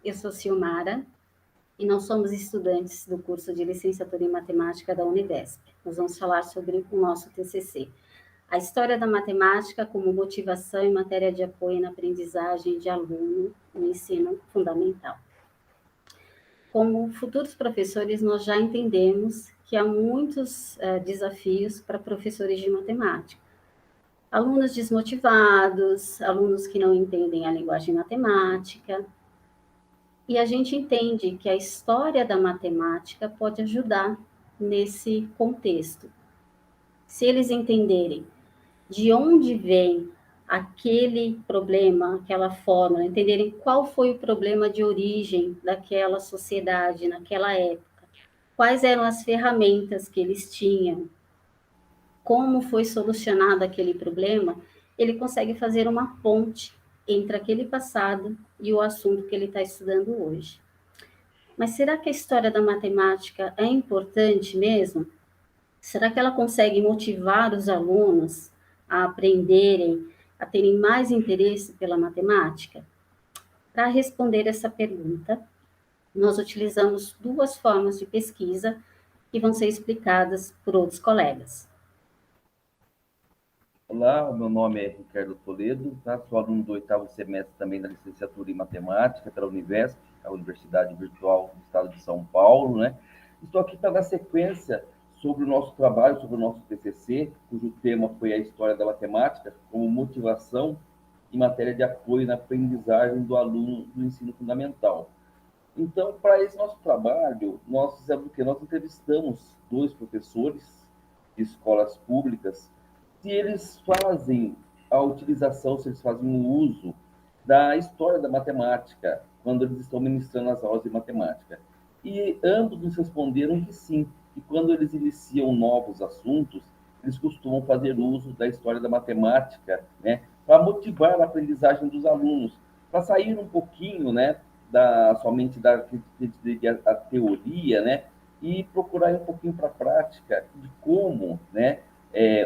eu sou Ciomara e nós somos estudantes do curso de Licenciatura em Matemática da Univesp. Nós vamos falar sobre o nosso TCC, a história da matemática como motivação em matéria de apoio na aprendizagem de aluno no ensino fundamental. Como futuros professores, nós já entendemos que há muitos desafios para professores de matemática. Alunos desmotivados, alunos que não entendem a linguagem matemática. E a gente entende que a história da matemática pode ajudar nesse contexto. Se eles entenderem de onde vem aquele problema, aquela fórmula, entenderem qual foi o problema de origem daquela sociedade naquela época, quais eram as ferramentas que eles tinham, como foi solucionado aquele problema, ele consegue fazer uma ponte entre aquele passado e o assunto que ele está estudando hoje. Mas será que a história da matemática é importante mesmo? Será que ela consegue motivar os alunos a aprenderem, a terem mais interesse pela matemática? Para responder essa pergunta, nós utilizamos duas formas de pesquisa que vão ser explicadas por outros colegas. Olá, o meu nome é Ricardo Toledo, tá? Sou aluno do 8º semestre também da licenciatura em Matemática pela Univesp, a Universidade Virtual do Estado de São Paulo, né? Estou aqui para dar sequência sobre o nosso trabalho, sobre o nosso TCC, cujo tema foi a história da matemática como motivação em matéria de apoio na aprendizagem do aluno do ensino fundamental. Então, para esse nosso trabalho, nós fizemos o quê? Nós entrevistamos dois professores de escolas públicas se eles fazem a utilização, se eles fazem o uso da história da matemática quando eles estão ministrando as aulas de matemática. E ambos nos responderam que sim, que quando eles iniciam novos assuntos, eles costumam fazer uso da história da matemática, né, para motivar a aprendizagem dos alunos, para sair um pouquinho, né, somente da a teoria, né, e procurar ir um pouquinho para a prática de como, né,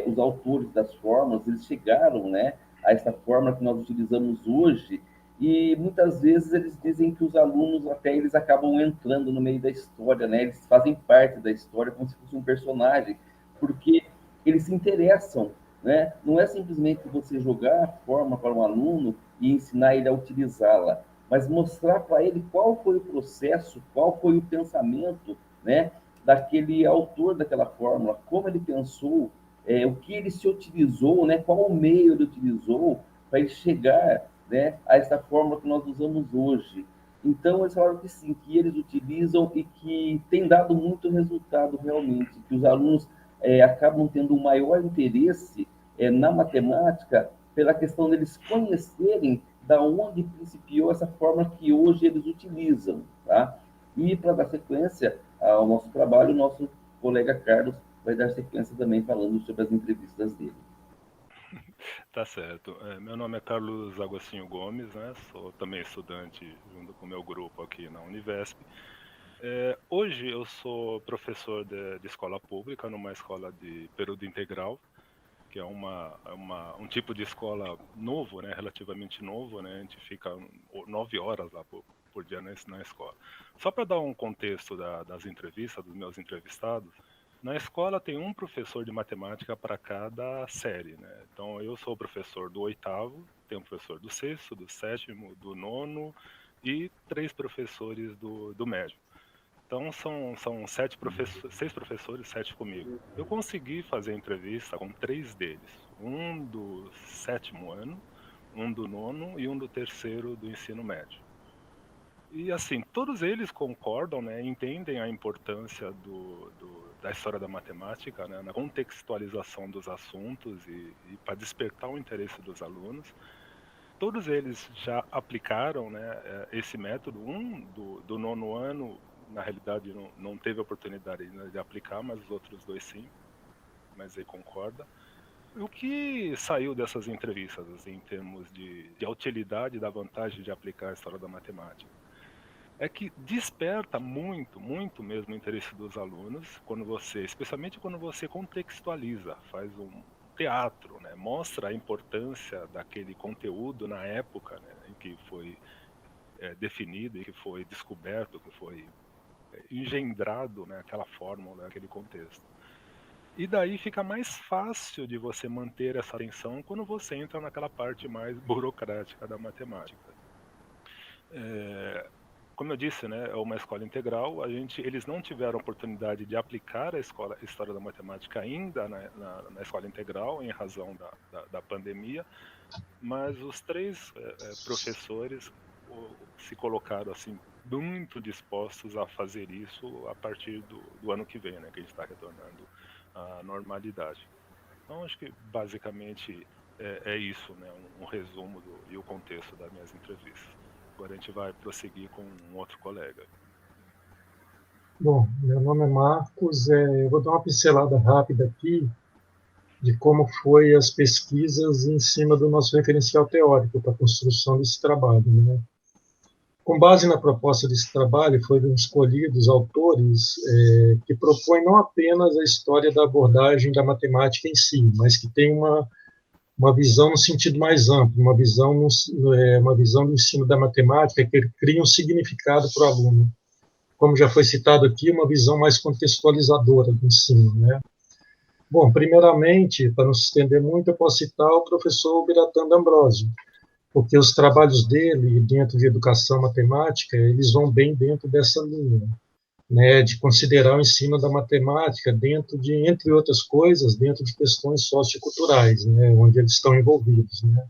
os autores das fórmulas, eles chegaram, né, a essa fórmula que nós utilizamos hoje, e muitas vezes eles dizem que os alunos até eles acabam entrando no meio da história, né, eles fazem parte da história como se fosse um personagem, porque eles se interessam, né, não é simplesmente você jogar a fórmula para um aluno e ensinar ele a utilizá-la, mas mostrar para ele qual foi o processo, qual foi o pensamento, né, daquele autor daquela fórmula, como ele pensou, o que ele se utilizou, né, qual o meio ele utilizou para ele chegar, né, a essa fórmula que nós usamos hoje. Então, eles falaram que sim, que eles utilizam e que tem dado muito resultado realmente, que os alunos acabam tendo um maior interesse na matemática pela questão deles conhecerem da onde principiou essa forma que hoje eles utilizam, tá? E para dar sequência ao nosso trabalho, o nosso colega Carlos vai dar sequência também falando sobre as entrevistas dele. Tá certo. Meu nome é Carlos Agostinho Gomes, né? Sou também estudante junto com o meu grupo aqui na Univesp. Hoje eu sou professor de escola pública numa escola de período integral, que é um tipo de escola novo, né? Relativamente novo, né? A gente fica 9 horas lá por dia na escola. Só para dar um contexto das entrevistas, dos meus entrevistados, na escola tem um professor de matemática para cada série, né? Então eu sou o professor do 8º, tem um professor do 6º, do 7º, do 9º e 3 professores do médio. Então são 6 professores, 7 comigo. Eu consegui fazer entrevista com 3 deles, um do 7º ano, um do 9º e um do 3º do ensino médio. E assim, todos eles concordam, né, entendem a importância da história da matemática, né, na contextualização dos assuntos e para despertar o interesse dos alunos. Todos eles já aplicaram, né, esse método. Do 9º ano, na realidade, não teve oportunidade, né, de aplicar, mas os outros 2 sim, mas ele concorda. O que saiu dessas entrevistas, assim, em termos de utilidade e da vantagem de aplicar a história da matemática? É que desperta muito, muito mesmo o interesse dos alunos, especialmente quando você contextualiza, faz um teatro, né? Mostra a importância daquele conteúdo na época, né, em que foi definido e que foi descoberto, que foi engendrado, né, aquela fórmula, aquele contexto. E daí fica mais fácil de você manter essa atenção quando você entra naquela parte mais burocrática da matemática. Como eu disse, né, é uma escola integral. Eles não tiveram oportunidade de aplicar a história da matemática ainda na escola integral, em razão da pandemia, mas os 3 professores se colocaram assim muito dispostos a fazer isso a partir do ano que vem, né, que a gente está retornando à normalidade. Então, acho que basicamente é isso, né, um resumo e o contexto das minhas entrevistas. Agora a gente vai prosseguir com um outro colega. Bom, meu nome é Marcos. Eu vou dar uma pincelada rápida aqui de como foi as pesquisas em cima do nosso referencial teórico para a construção desse trabalho, né? Com base na proposta desse trabalho, foram escolhidos autores que propõem não apenas a história da abordagem da matemática em si, mas que tem uma visão no sentido mais amplo, uma visão do ensino da matemática que cria um significado para o aluno. Como já foi citado aqui, uma visão mais contextualizadora do ensino, né? Bom, primeiramente, para não se estender muito, eu posso citar o professor Biratan D'Ambrosio, porque os trabalhos dele dentro de educação matemática, eles vão bem dentro dessa linha, né, de considerar o ensino da matemática dentro de, entre outras coisas, dentro de questões socioculturais, né, onde eles estão envolvidos, né.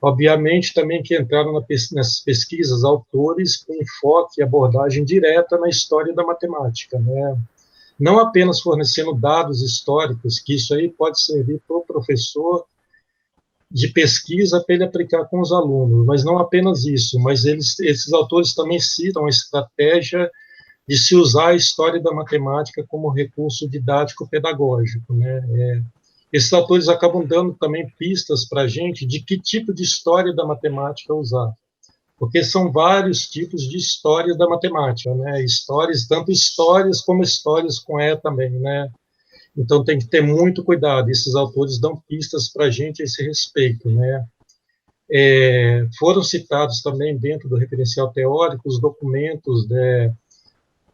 Obviamente, também que entraram nessas pesquisas autores com enfoque e abordagem direta na história da matemática, né, não apenas fornecendo dados históricos, que isso aí pode servir para o professor de pesquisa para ele aplicar com os alunos, mas não apenas isso, mas esses autores também citam a estratégia de se usar a história da matemática como recurso didático-pedagógico, né? Esses autores acabam dando também pistas para a gente de que tipo de história da matemática usar, porque são vários tipos de história da matemática, né? Tanto histórias como histórias com E também, né? Então tem que ter muito cuidado. Esses autores dão pistas para a gente a esse respeito, né? Foram citados também dentro do referencial teórico os documentos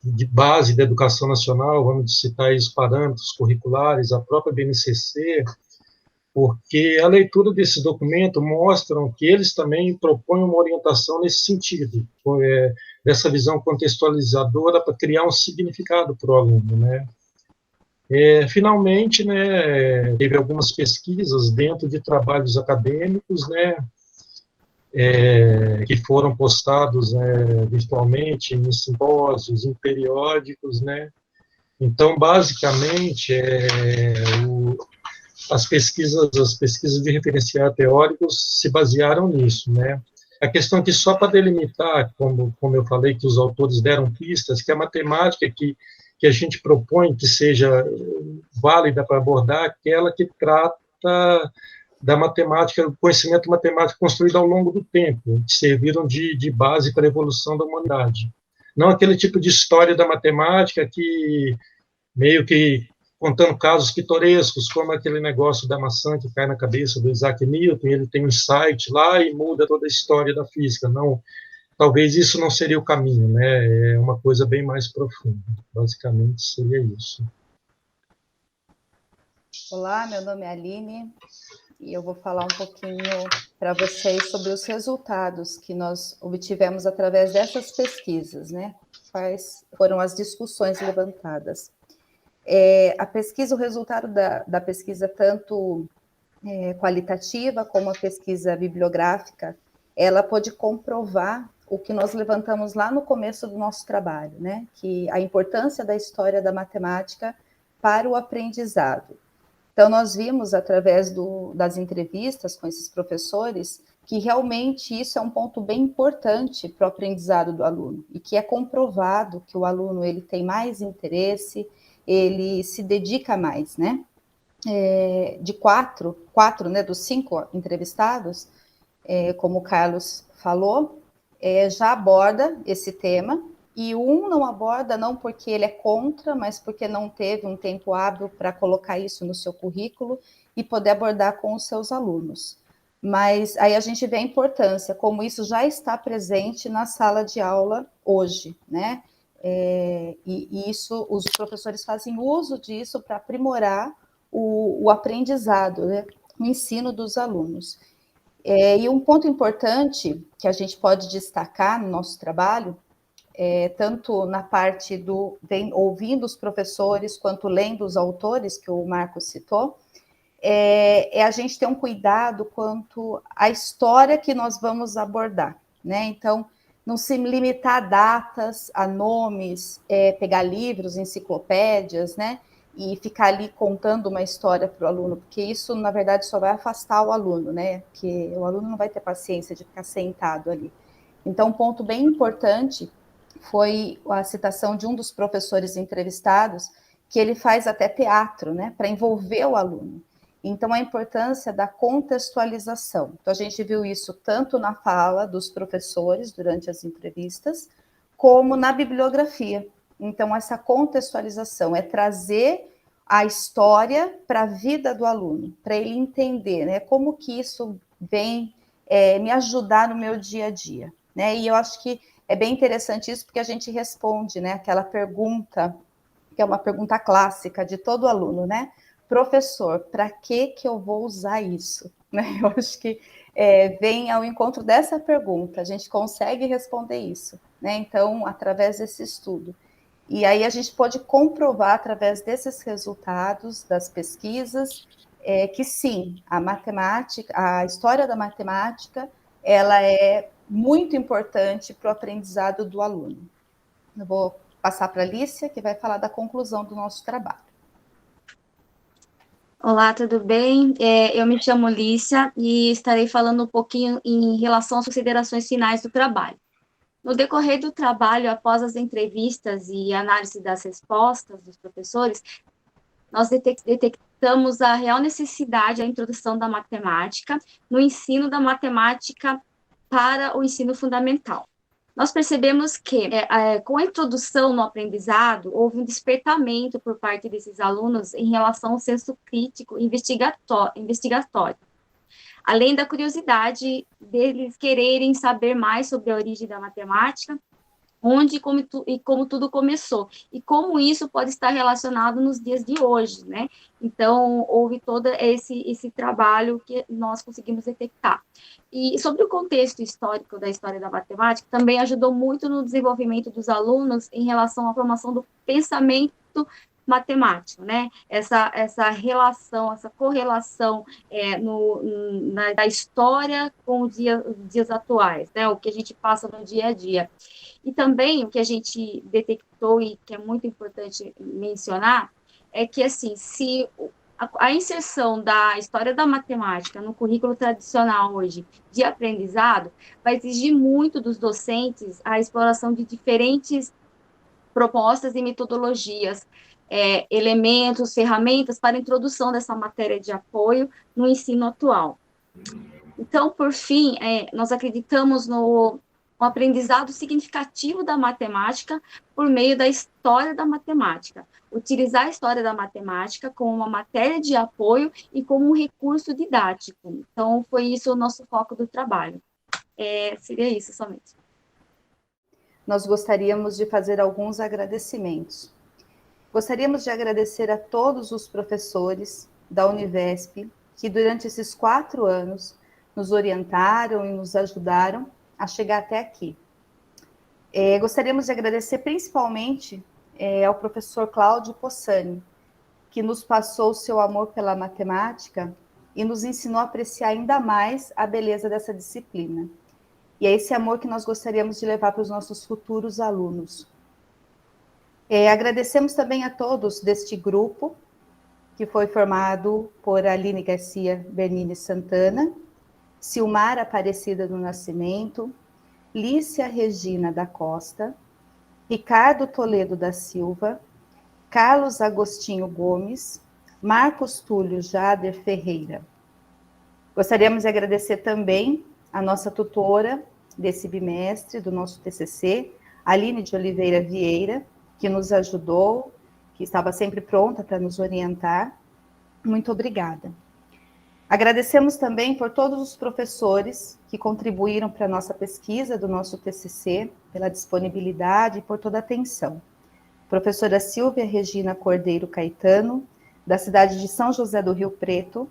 de base da educação nacional, vamos citar aí os parâmetros curriculares, a própria BNCC, porque a leitura desse documento mostram que eles também propõem uma orientação nesse sentido, dessa visão contextualizadora para criar um significado para o aluno, né? Finalmente, né, teve algumas pesquisas dentro de trabalhos acadêmicos, né, que foram postados virtualmente em simpósios, em periódicos, né. Então, basicamente, as pesquisas de referencial teóricos se basearam nisso, né. A questão é que, só para delimitar, como eu falei, que os autores deram pistas, que a matemática que a gente propõe que seja válida para abordar, aquela que trata da matemática, do conhecimento matemático construído ao longo do tempo, que serviram de base para a evolução da humanidade. Não aquele tipo de história da matemática que, meio que contando casos pitorescos, como aquele negócio da maçã que cai na cabeça do Isaac Newton, ele tem um insight lá e muda toda a história da física. Não, talvez isso não seria o caminho, né? É uma coisa bem mais profunda. Basicamente, seria isso. Olá, meu nome é Aline e eu vou falar um pouquinho para vocês sobre os resultados que nós obtivemos através dessas pesquisas, né? Quais foram as discussões levantadas. A pesquisa, o resultado da pesquisa, tanto qualitativa como a pesquisa bibliográfica, ela pôde comprovar o que nós levantamos lá no começo do nosso trabalho, né? Que a importância da história da matemática para o aprendizado. Então, nós vimos, através das entrevistas com esses professores, que realmente isso é um ponto bem importante para o aprendizado do aluno, e que é comprovado que o aluno ele tem mais interesse, ele se dedica mais, né? De quatro, né, dos 5 entrevistados, como o Carlos falou, já aborda esse tema, e um não aborda não porque ele é contra, mas porque não teve um tempo hábil para colocar isso no seu currículo e poder abordar com os seus alunos. Mas aí a gente vê a importância, como isso já está presente na sala de aula hoje, né? E isso, os professores fazem uso disso para aprimorar o aprendizado, né? O ensino dos alunos. E um ponto importante que a gente pode destacar no nosso trabalho, tanto na parte do ouvindo os professores, quanto lendo os autores, que o Marcos citou, a gente ter um cuidado quanto à história que nós vamos abordar, né? Então, não se limitar a datas, a nomes, pegar livros, enciclopédias, né? E ficar ali contando uma história para o aluno, porque isso, na verdade, só vai afastar o aluno, né? Porque o aluno não vai ter paciência de ficar sentado ali. Então, um ponto bem importante foi a citação de um dos professores entrevistados, que ele faz até teatro, né? Para envolver o aluno. Então, a importância da contextualização. Então, a gente viu isso tanto na fala dos professores durante as entrevistas, como na bibliografia. Então, essa contextualização é trazer a história para a vida do aluno, para ele entender, né, como que isso vem me ajudar no meu dia a dia. Né? E eu acho que é bem interessante isso, porque a gente responde, né, aquela pergunta, que é uma pergunta clássica de todo aluno, né? Professor, para que eu vou usar isso? Né? Eu acho que vem ao encontro dessa pergunta, a gente consegue responder isso, né? Então, através desse estudo. E aí a gente pode comprovar, através desses resultados das pesquisas, que sim, a matemática, a história da matemática, ela é muito importante para o aprendizado do aluno. Eu vou passar para a Lícia, que vai falar da conclusão do nosso trabalho. Olá, tudo bem? Eu me chamo Lícia e estarei falando um pouquinho em relação às considerações finais do trabalho. No decorrer do trabalho, após as entrevistas e análise das respostas dos professores, nós detectamos a real necessidade da introdução da matemática no ensino da matemática para o ensino fundamental. Nós percebemos que, com a introdução no aprendizado, houve um despertamento por parte desses alunos em relação ao senso crítico investigatório, além da curiosidade deles quererem saber mais sobre a origem da matemática, onde e como tudo começou, e como isso pode estar relacionado nos dias de hoje, né? Então, houve todo esse trabalho que nós conseguimos detectar. E sobre o contexto histórico da história da matemática, também ajudou muito no desenvolvimento dos alunos em relação à formação do pensamento matemático, né? Essa relação, essa correlação da história com os dias atuais, né? O que a gente passa no dia a dia. E também o que a gente detectou e que é muito importante mencionar é que, assim, se a inserção da história da matemática no currículo tradicional hoje de aprendizado vai exigir muito dos docentes a exploração de diferentes propostas e metodologias, elementos, ferramentas para a introdução dessa matéria de apoio no ensino atual. Então, por fim, nós acreditamos no aprendizado significativo da matemática por meio da história da matemática. Utilizar a história da matemática como uma matéria de apoio e como um recurso didático. Então, foi isso o nosso foco do trabalho. Seria isso somente. Nós gostaríamos de fazer alguns agradecimentos. Gostaríamos de agradecer a todos os professores da Univesp que durante esses 4 anos nos orientaram e nos ajudaram a chegar até aqui. Gostaríamos de agradecer principalmente ao professor Cláudio Possani, que nos passou o seu amor pela matemática e nos ensinou a apreciar ainda mais a beleza dessa disciplina. E é esse amor que nós gostaríamos de levar para os nossos futuros alunos. Agradecemos também a todos deste grupo, que foi formado por Aline Garcia Bernini Santana, Silmar Aparecida do Nascimento, Lícia Regina da Costa, Ricardo Toledo da Silva, Carlos Agostinho Gomes, Marcos Túlio Jader Ferreira. Gostaríamos de agradecer também a nossa tutora desse bimestre, do nosso TCC, Aline de Oliveira Vieira, que nos ajudou, que estava sempre pronta para nos orientar. Muito obrigada. Agradecemos também por todos os professores que contribuíram para a nossa pesquisa do nosso TCC, pela disponibilidade e por toda a atenção. Professora Silvia Regina Cordeiro Caetano, da cidade de São José do Rio Preto,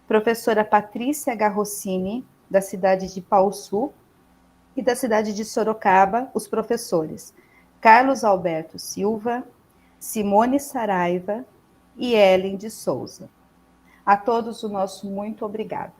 professora Patrícia Garrossini, da cidade de Pauçu, e da cidade de Sorocaba, os professores Carlos Alberto Silva, Simone Saraiva e Ellen de Souza. A todos o nosso muito obrigada.